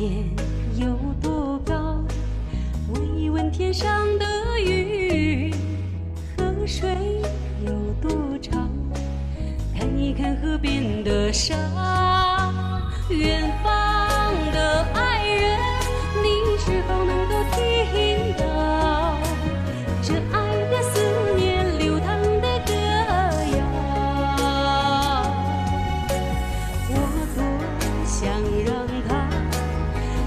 天有多高？问一问天上的云。河水有多长？看一看河边的沙。远方的爱人，你是否能够听到这爱的思念流淌的歌谣？我多想让它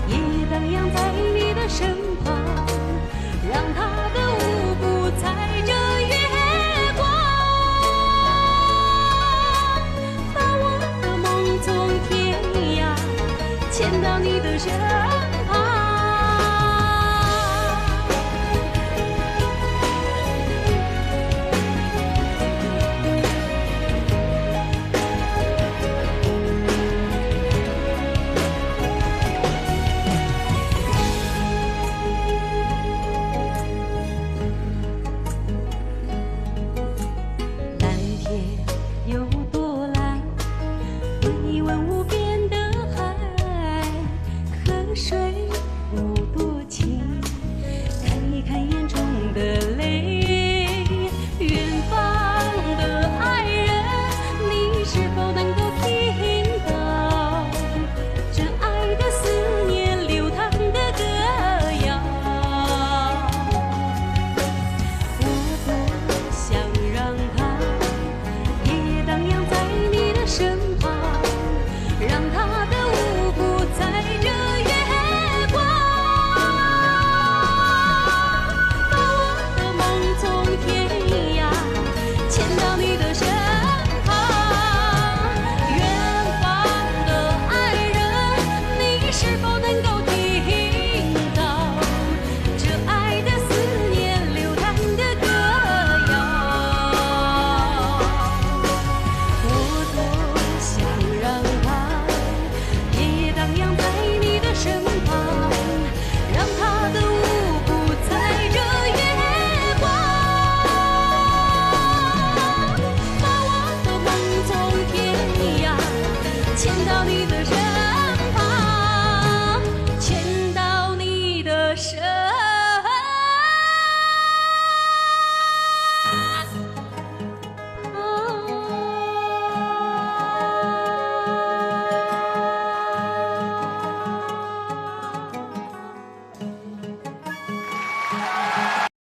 夜夜荡漾在你的身旁，让它的舞步踩着月光，把我的梦从天涯牵到你的身旁。蓝天有多蓝？问一问无边的海。河水有多清？看一看眼中的泪。远方的爱人，你是否能够听到这爱的思念流淌的歌谣？我多想让它夜夜荡漾在你的身旁，让它的舞步踩着月光，把我的梦从天涯牵到你的身旁。远方的爱人，你是否能够听到这爱的思念流淌的歌谣？我多想让它夜夜荡漾在你的身旁，让它的舞步踩着月光，把我的梦从天涯牵到你的身旁。